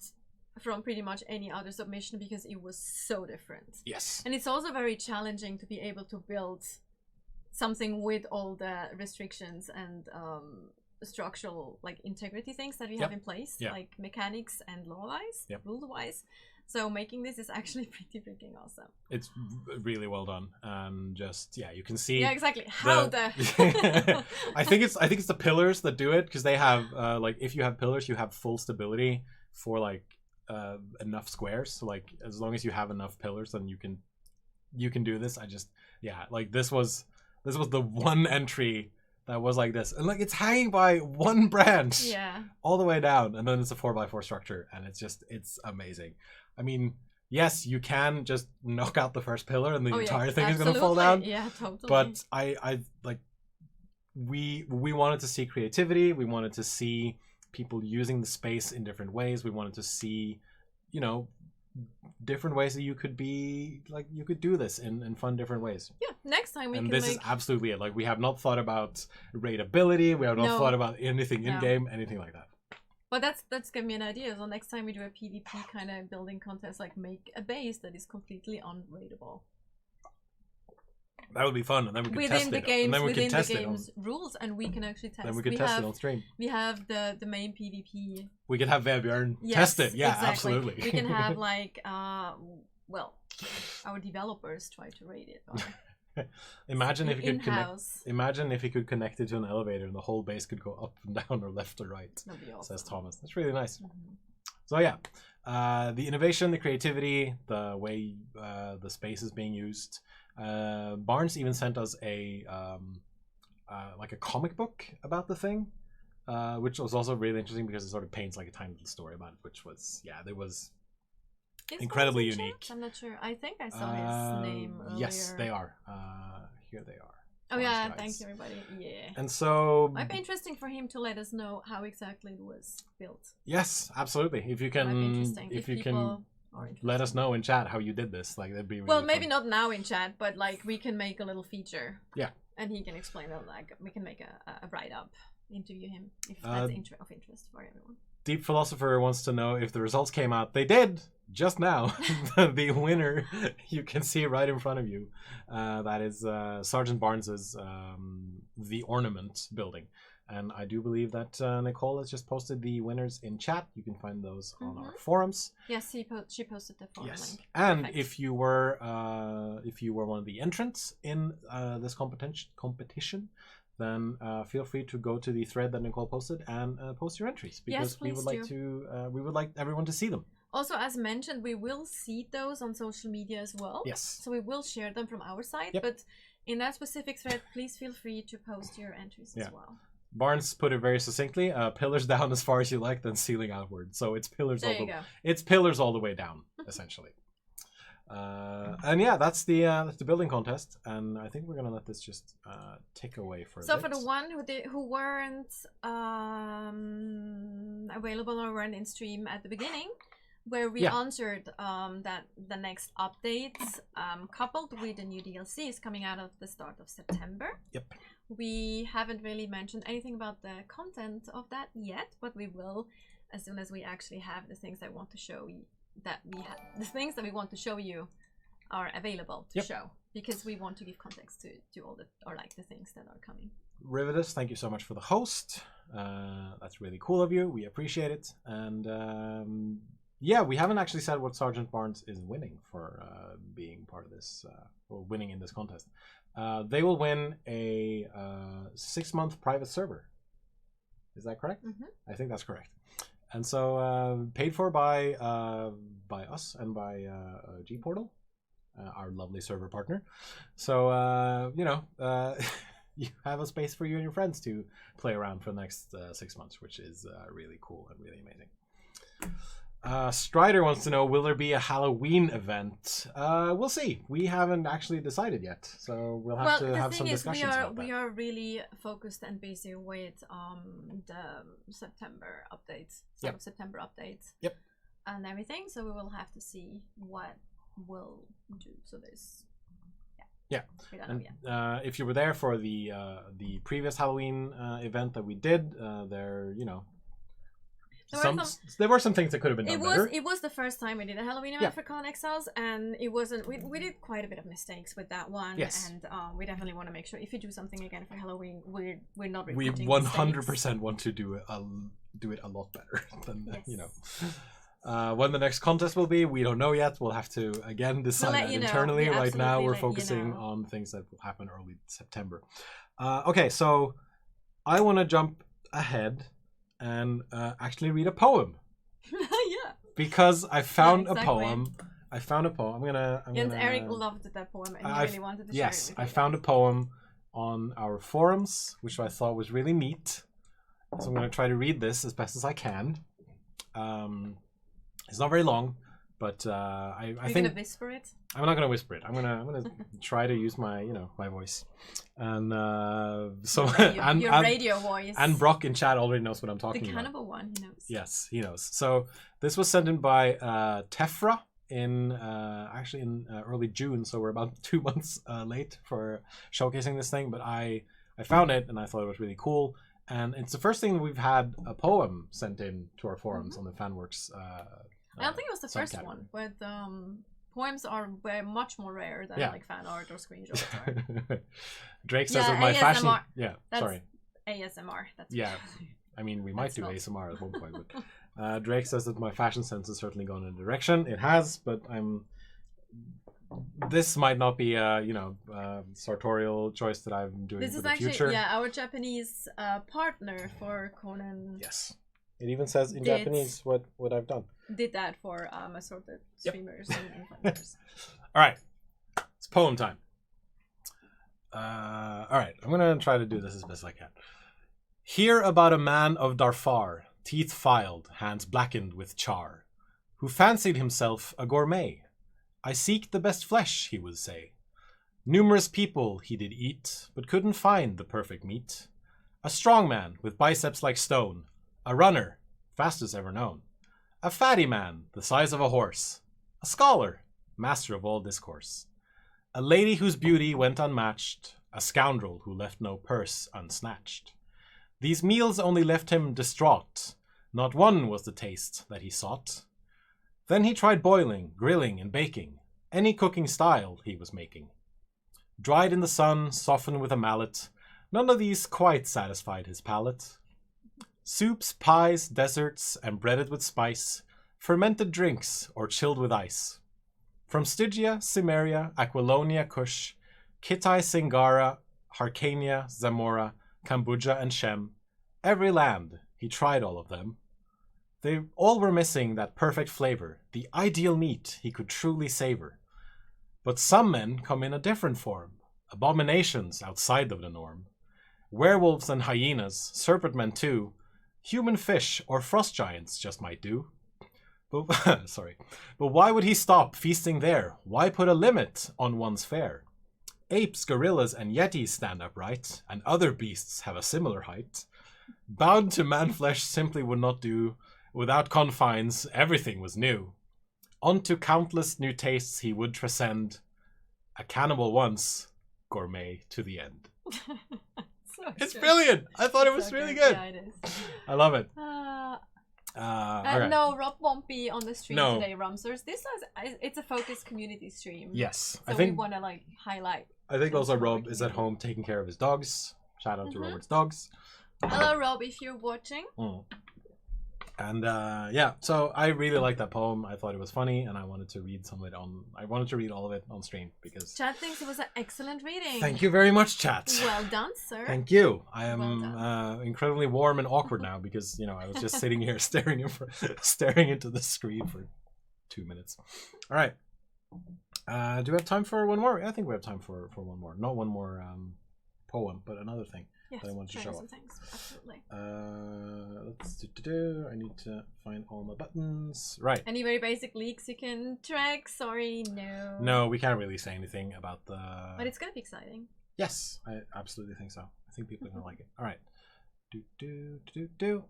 from pretty much any other submission because it was so different. Yes. And it's also very challenging to be able to build something with all the restrictions and structural, like, integrity things that we have in place, like mechanics and law-wise, rule-wise. So making this is actually pretty freaking awesome. It's really well done, and just you can see. Yeah, exactly. How I think it's the pillars that do it, because they have like, if you have pillars, you have full stability for like enough squares. So like, as long as you have enough pillars, then you can do this. Like this was the one entry that was like this, and like it's hanging by one branch all the way down, and then it's a 4x4 structure, and it's amazing. I mean, yes, you can just knock out the first pillar and the entire thing is going to fall down. Yeah, totally. But I like, we wanted to see creativity. We wanted to see people using the space in different ways. We wanted to see, different ways that you could do this in fun different ways. Yeah, next time we can this is absolutely it. Like, we have not thought about rateability. We have not thought about anything in-game, anything like that. But that's giving me an idea. So next time we do a PvP kind of building contest, like, make a base that is completely unrateable. That would be fun, and then we could test it. And then we within could test the game's rules, and we can actually test. Then we could test it on stream. We have the main PvP. We could have Vebjorn test it. Yeah, exactly. Absolutely. We can have like our developers try to rate it. Imagine if you could connect it to an elevator, and the whole base could go up and down or left or right. That'd be awesome. Says Thomas. That's really nice. Mm-hmm. So yeah, the innovation, the creativity, the way the space is being used. Barnes even sent us a comic book about the thing, which was also really interesting because it sort of paints like a tiny little story about it, which was incredibly unique. I'm not sure. I think I saw his name earlier. Yes, they are. Here they are. Oh yeah, thank you everybody. Yeah. And so might be interesting for him to let us know how exactly it was built. Yes, absolutely. If you can, if you can let us know in chat how you did this, like, that'd be really maybe fun. Not now in chat, but like we can make a little feature. Yeah. And he can explain it. Like, we can make a write up, interview him if that's of interest for everyone. Deep Philosopher wants to know if the results came out. They did just now. The winner you can see right in front of you. That is Sergeant Barnes's The Ornament building. And I do believe that Nicole has just posted the winners in chat. You can find those on our forums. Yes, she posted the forum link. And perfect. If you were one of the entrants in this competition, then feel free to go to the thread that Nicole posted and post your entries, because we would like everyone to see them. Also, as mentioned, we will seed those on social media as well. Yes. So we will share them from our side, but in that specific thread, please feel free to post your entries as well. Barnes put it very succinctly: pillars down as far as you like, then ceiling outward. So it's pillars pillars all the way down, essentially. And yeah, that's the building contest, and I think we're gonna let this just tick away for a bit. So for the one who weren't available or weren't in stream at the beginning, where we answered that the next updates coupled with the new DLC is coming out at the start of September. Yep. We haven't really mentioned anything about the content of that yet, but we will as soon as we actually have the things that we want to show you. The things that we want to show you are available to show, because we want to give context to all the the things that are coming. Rivetus, thank you so much for the host. That's really cool of you. We appreciate it. And yeah, we haven't actually said what Sergeant Barnes is winning for being part of this, or winning in this contest. They will win a 6-month private server. Is that correct? I think that's correct. And so paid for by us and by G Portal, our lovely server partner. So you know, you have a space for you and your friends to play around for the next 6 months, which is really cool and really amazing. Strider wants to know, will there be a Halloween event? We'll see. We haven't actually decided yet, so we'll have to have some discussions about that. We are really focused and busy with the September updates, September updates, and everything. So we will have to see what we'll do. So there's and, if you were there for the previous Halloween event that we did, there, you know, there were some things that could have been done better. It was the first time we did a Halloween event for Conan Exiles, and it wasn't. We did quite a bit of mistakes with that one. Yes. And we definitely want to make sure if you do something again for Halloween, we're not we repeating 100% want to do it a lot better than you know. When the next contest will be, we don't know yet. We'll have to again decide that internally. Right now, we're focusing on things that will happen early September. Okay, so I want to jump ahead and actually read a poem. Yeah. Because I found a poem. I found a poem. I'm gonna Eric loved that poem and he really wanted to share it with you. I found a poem on our forums, which I thought was really neat. So I'm gonna try to read this as best as I can. It's not very long, but I think. You're gonna whisper it? I'm not gonna whisper it. I'm gonna try to use my my voice, and so your radio voice. And Brock in chat already knows what I'm talking about. The cannibal one, he knows. Yes, he knows. So this was sent in by Tefra in actually in early June. So we're about 2 months late for showcasing this thing, but I found it and I thought it was really cool. And it's the first thing that we've had a poem sent in to our forums on the FanWorks. I don't think it was the first one, but poems are much more rare than like fan art or screenshots. Drake says that my ASMR. fashion. That's sorry. ASMR. That's I mean, we might do ASMR at one point, but Drake says that my fashion sense has certainly gone in a direction. It has, but this might not be a sartorial choice that I'm doing for the future. This is actually our Japanese partner for Conan. Yes, it even says in Japanese what I've done. Did that for assorted streamers and influencers. All right, it's poem time. All right, I'm gonna try to do this as best I can. Hear about a man of Darfar, teeth filed, hands blackened with char, who fancied himself a gourmet. I seek the best flesh, he would say. Numerous people he did eat, but couldn't find the perfect meat. A strong man with biceps like stone, a runner, fastest ever known. A fatty man, the size of a horse. A scholar, master of all discourse. A lady whose beauty went unmatched. A scoundrel who left no purse unsnatched. These meals only left him distraught. Not one was the taste that he sought. Then he tried boiling, grilling, and baking. Any cooking style he was making. Dried in the sun, softened with a mallet. None of these quite satisfied his palate. Soups, pies, desserts, and breaded with spice, fermented drinks, or chilled with ice. From Stygia, Cimmeria, Aquilonia, Kush, Kittai, Singara, Hyrcania, Zamora, Kambuja, and Shem, every land, he tried all of them. They all were missing that perfect flavor, the ideal meat he could truly savor. But some men come in a different form, abominations outside of the norm. Werewolves and hyenas, serpent men too, human fish or frost giants just might do. But but why would he stop feasting there? Why put a limit on one's fare? Apes, gorillas, and yetis stand upright, and other beasts have a similar height. Bound to man flesh simply would not do. Without confines, everything was new. Onto countless new tastes he would transcend. A cannibal once, gourmet to the end. So It's good. brilliant. I thought it was So really good. good. Yeah, it is. I love it. Okay. No, Rob won't be on the stream No. today, Rumsers. It's a focus community stream. Yes, So I think we want to like highlight. I think some also smaller Rob is at community. home taking care of his dogs. Shout out to Mhm. Robert's dogs. Hello, Rob, if you're watching. Mm. And yeah, so I really liked that poem. I thought it was funny, and I wanted to read some of it on. I wanted to read all of it on stream because. Chad thinks it was an excellent reading. Thank you very much, chat. Well done, sir. Thank you. I am Well incredibly warm and awkward now because I was just sitting here staring into the screen for 2 minutes. All right. Do we have time for one more? I think we have time for one more. Not one more poem, but another thing. Yes, that I wanted to show some off. things. Absolutely. Let's do. I need to find all my buttons. Right. Any very basic leaks you can track? Sorry, no. No, we can't really say anything about the. But it's gonna be exciting. Yes, I absolutely think so. I think people are gonna like it. All right. Do.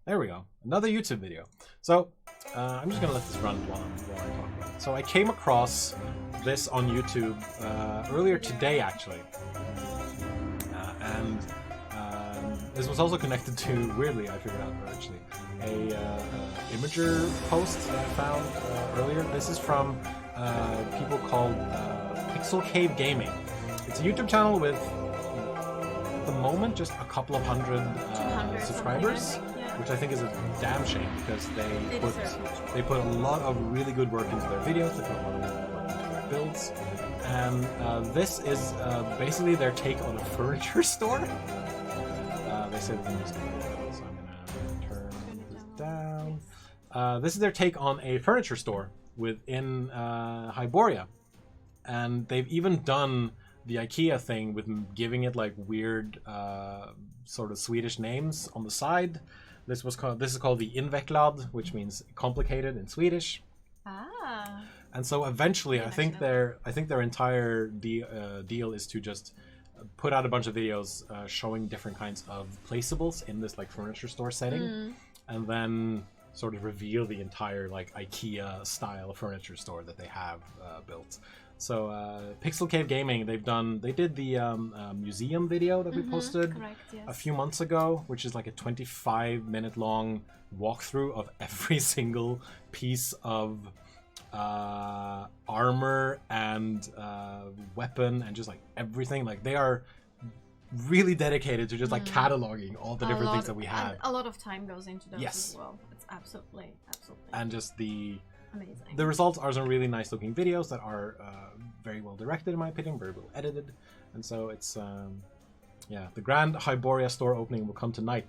There we go. Another YouTube video. So I'm just gonna let this run while I talk about it. So I came across this on YouTube earlier today, actually, and this was also connected to, weirdly, I figured out actually, a Imager post that I found earlier. This is from people called Pixel Cave Gaming. It's a YouTube channel with, at the moment, just a couple of hundred 200 subscribers. something, I think, yeah. Which I think is a damn shame because They deserve much more. they put a lot of really good work into their videos. They put a lot of work into their builds, and this is basically their take on a furniture store. They said the music, so I'm gonna turn this down. This is their take on a furniture store within Hyboria, and they've even done the IKEA thing with giving it like weird sort of Swedish names on the side. This is called the Invecklad, which means complicated in Swedish. Ah. And so eventually, I think Invecklad. their entire deal is to just put out a bunch of videos showing different kinds of placeables in this like furniture store setting, and then sort of reveal the entire like IKEA style furniture store that they have built. So Pixel Cave Gaming, they did the museum video that we posted Correct, yes. a few months ago, which is like a 25-minute long walkthrough of every single piece of armor and weapon and just like everything. Like they are really dedicated to just like cataloging all the different things that we have, and a lot of time goes into those Yes. as well. It's absolutely and just the amazing. results are some really nice looking videos that are very well directed, in my opinion, very well edited, and so it's yeah, the grand Hyboria store opening will come tonight.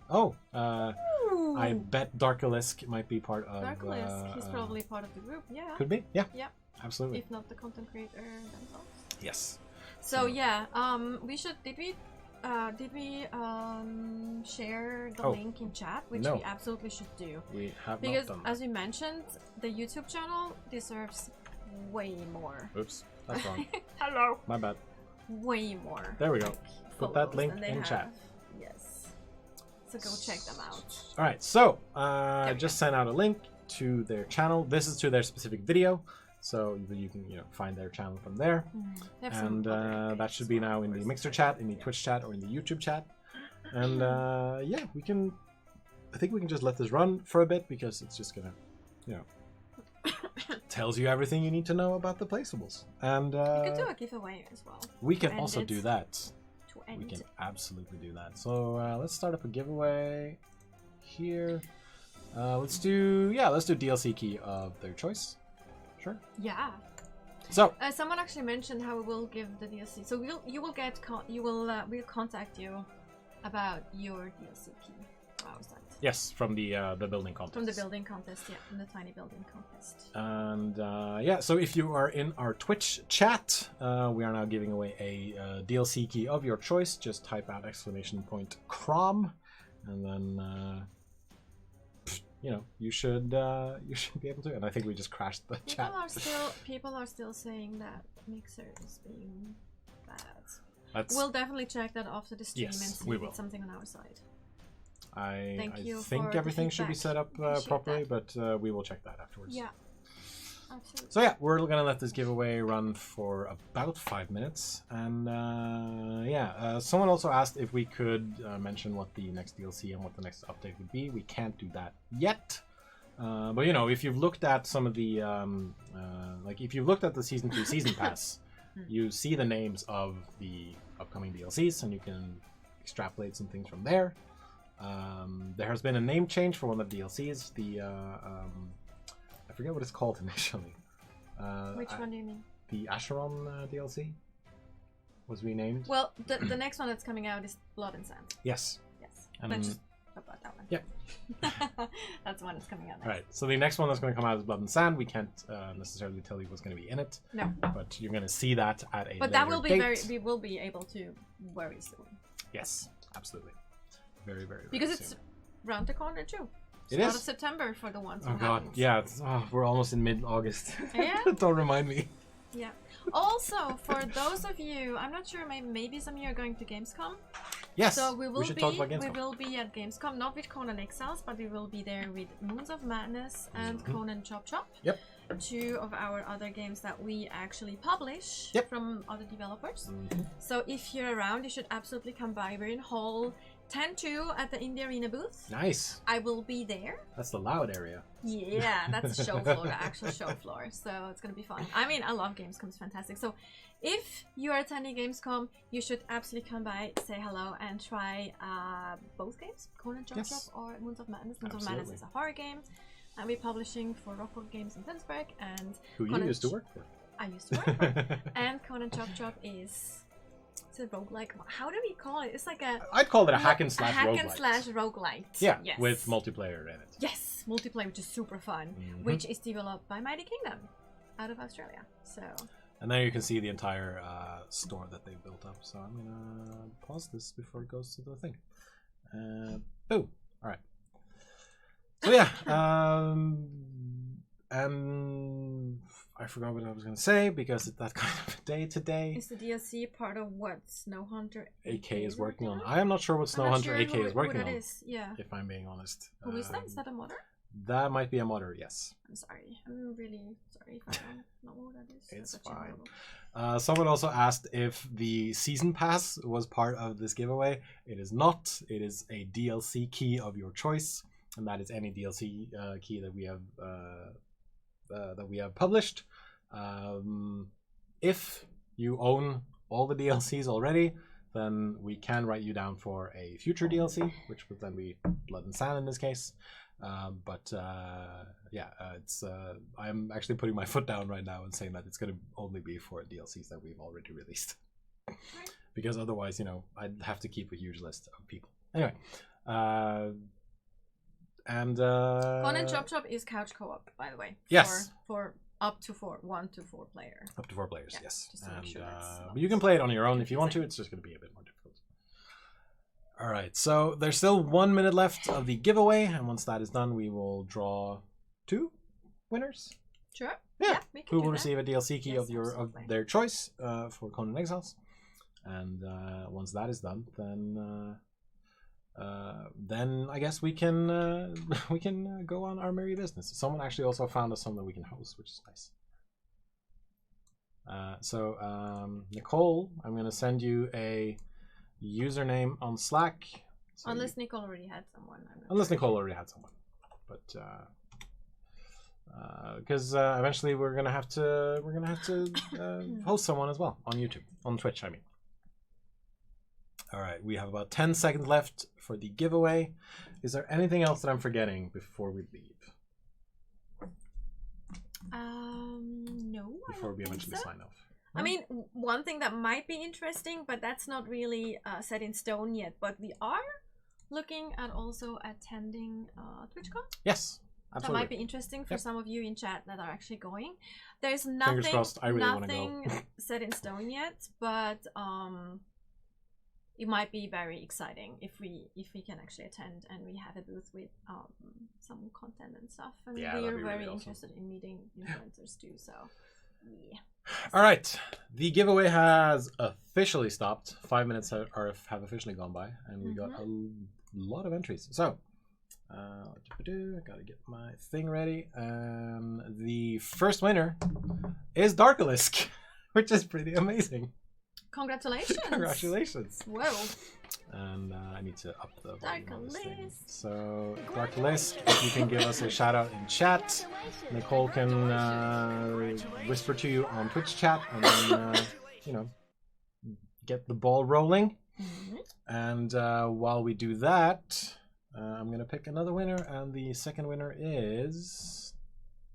I bet Darkalisk might be part of Darklisk, he's probably part of the group. Yeah. could be, yeah, Yeah. absolutely, If not the content creator themselves. yes. So yeah, we should. Did we share the Oh. link in chat, which No. we absolutely should do, We have because not done as we mentioned, the YouTube channel deserves way more. that. Oops, that's wrong. Hello. My bad. Way more. There we go. like, Put that follows link than they in have. chat. Yes. So go check them out. All right, so we just sent out a link to their channel. This is to their specific video, so you can find their channel from there. They have some And other that updates should as be well, now of in the course. Mixer chat, in the Twitch chat, or in the YouTube chat. And yeah, we can. I think we can just let this run for a bit because it's just gonna, tells you everything you need to know about the placeables. And You could do a giveaway as well. we can end also it. do that. To end. We can absolutely do that. So let's start up a giveaway here. Let's do DLC key of their choice. Sure. Yeah. So Someone actually mentioned how we will give the DLC. So we'll contact you about your DLC key. Wow, is that? yes, from the building contest. From the building contest, yeah, from the tiny building contest. And yeah, so if you are in our Twitch chat, we are now giving away a DLC key of your choice. Just type out !Crom, and then you should be able to. And I think we just crashed the chat. People are still saying that Mixer is being bad. That's, We'll definitely check that after the stream Yes, and see we if will. it's something on our side. I Thank you think for the everything should be feedback. set up Appreciate properly, that. but we will check that afterwards. Yeah. Absolutely. So yeah, we're gonna let this giveaway run for about 5 minutes, and someone also asked if we could mention what the next DLC and what the next update would be. We can't do that yet, but you know, if you've looked at some of the like if you've looked at the season 2 season pass, you see the names of the upcoming DLCs, and you can extrapolate some things from there. There has been a name change for one of the DLCs. I forget what it's called initially. Which one do you mean? The Acheron DLC was renamed. Well, the next one that's coming out is Blood and Sand. Yes. Yes. And- But just about that one. Yep. That's the one that's coming out next. Right. So the next one that's going to come out is Blood and Sand. We can't necessarily tell you what's going to be in it, No. but you're going to see that at a But that later will be date. we will be able to very soon. Yes, absolutely. Very, very, very Because it's soon. round the corner too. It Start is? of September for the ones Oh who god, haven't. yeah, we're almost in mid-August. Yeah. Don't remind me. Yeah. Also, for those of you, I'm not sure, maybe some of you are going to Gamescom. Yes, So we should talk about we Gamescom. will be at Gamescom, not with Conan Exiles, but we will be there with Moons of Madness and Conan Chop Chop. Yep. 2 of our other games that we actually publish Yep. from other developers. Mhm. So if you're around, you should absolutely come by. We're in Hall 10-2 at the Indie Arena booth. Nice. I will be there. That's the loud area. Yeah, that's the show floor, the actual show floor. So it's gonna be fun. I mean, I love Gamescom, it's fantastic. So if you are attending Gamescom, you should absolutely come by, say hello, and try both games, Conan Chop Yes. Chop or Moons of Madness. Moons of Absolutely. Madness is a horror game, and we're publishing for Rockwood Games in Pittsburgh. And Who you Conan used to work for. I used to work for. And Conan Chop Chop is it's a roguelike. How do we call it? It's like a I'd call it a hack and a slash hack roguelite. and slash roguelite. Yeah, Yes. with multiplayer in it. Yes, multiplayer, which is super fun, Mhm. which is developed by Mighty Kingdom out of Australia. So, And there you can see the entire store that they built up. So I'm gonna pause this before it goes to the thing. Boom. All right. So yeah, and I forgot what I was gonna say because it's that kind of a day today. is the DLC part of what Snowhunter AK is working on. I am not sure what I'm not Snowhunter sure AK is working who that on. is. Yeah. If I'm being honest. Who is that? Is that a modder? That might be a modder, yes. I'm sorry. I'm really sorry if I don't know who that is. It's That's actually fine. horrible. Someone also asked if the season pass was part of this giveaway. It is not. It is a DLC key of your choice, and that is any DLC key that we have published. If you own all the DLCs already, then we can write you down for a future DLC, which would then be Blood and Sand in this case. It's I'm actually putting my foot down right now and saying that it's going to only be for DLCs that we've already released, because otherwise, you know, I'd have to keep a huge list of people. Anyway, Conan Chop Chop is couch co-op, by the way. Yes. For up to 1 to 4 player. up to 4 players, Yeah, yes. just to make And, sure that's not but you can play it on your own if you want to. confusing. It's just going to be a bit more difficult. All right, so there's still 1 minute left of the giveaway, and once that is done, we will draw 2 winners. Sure. Yeah, we can who do will that. receive a DLC key Yes, of absolutely. their choice for Conan Exiles, and once that is done, then I guess we can go on our merry business. Someone actually also found us some that we can host, which is nice. Nicole, I'm gonna send you a username on Slack. So Unless Nicole already had someone. I'm not unless sure. Nicole already had someone, but because eventually we're gonna have to host someone as well on YouTube, on Twitch, I mean. All right, we have about 10 seconds left for the giveaway. Is there anything else that I'm forgetting before we leave? No. I Before don't we think eventually so. sign off? I mean, one thing that might be interesting, but that's not really set in stone yet. But we are looking at also attending TwitchCon. Yes, That absolutely. might be interesting for Yep. some of you in chat that are actually going. There's Fingers nothing, crossed, I really wanna go. nothing set in stone yet, but it might be very exciting if we can actually attend and we have a booth with some content and stuff. And Yeah, that'd we're be very really awesome. interested in meeting influencers too. So yeah. All right, the giveaway has officially stopped. 5 minutes have officially gone by, and we got a lot of entries. So Gotta get my thing ready. The first winner is Darkalisk, which is pretty amazing. Congratulations. Congratulations. Whoa. And I need to up the volume on this thing. Darkalisk. So, Darkalisk, if you can give us a shout out in chat. Nicole can whisper to you on Twitch chat, and then, you know, get the ball rolling. Mhm. And while we do that, I'm going to pick another winner, and the second winner is...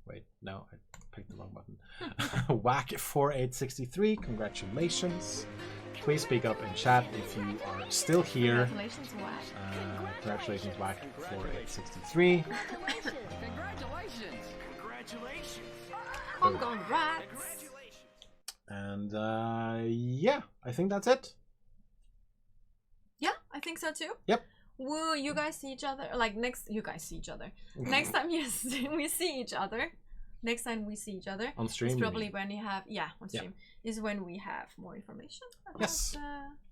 Wait, no, I picked the wrong button. Whack4863, congratulations. Please speak up in chat if you are still here. Congratulations, Wack. Congratulations, Whack4863. Congrats. And yeah, I think that's it. Yeah, I think so too. Yep. Will you guys see each other? Like you guys see each other. Next time we see each other. Next time we see each other. On stream. It's you probably mean? when you have on stream. Is when we have more information about Yes.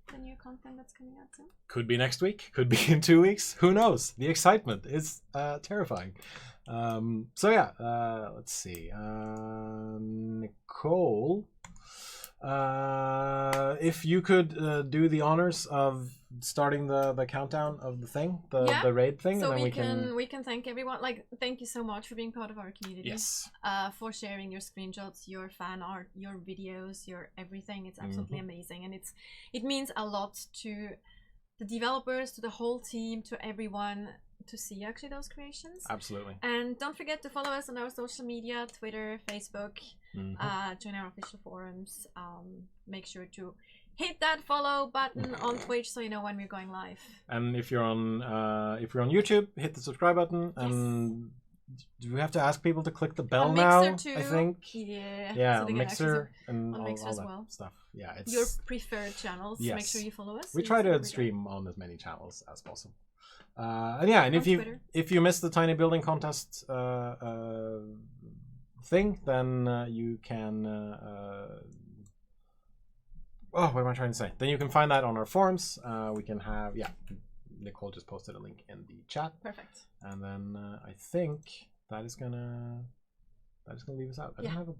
the new content that's coming out soon. Could be next week. Could be in 2 weeks. Who knows? The excitement is terrifying. So yeah, let's see. Nicole, if you could do the honors of starting the countdown of the thing, the raid thing, So and then we can thank everyone. Like, thank you so much for being part of our community. Yes. For sharing your screenshots, your fan art, your videos, your everything. It's absolutely amazing, and it means a lot to the developers, to the whole team, to everyone to see actually those creations. Absolutely. And don't forget to follow us on our social media, Twitter, Facebook, join our official forums. Make sure to hit that follow button on Twitch so you know when we're going live. And if you're on YouTube, hit the subscribe button. And do we have to ask people to click the bell On now? Mixer too. I think. Yeah. So they can Mixer access and on all Mixer as that well. stuff. Yeah, it's your preferred channels. Yes. Make sure you follow us. we so try you see to every day. stream on as many channels as possible. And yeah, and On Twitter. if you missed the tiny building contest thing, then you can. Oh, what am I trying to say? Then you can find that on our forums. We can have Nicole just posted a link in the chat. Perfect. And then I think that is gonna leave us out. I don't have a.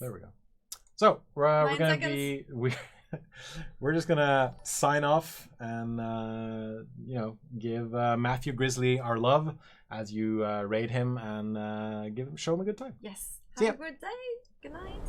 There we go. So we're 9 gonna seconds. we're just gonna sign off and give Matthew Grizzly our love as you raid him and show him a good time. Yes. See Have ya. a good day. Good night.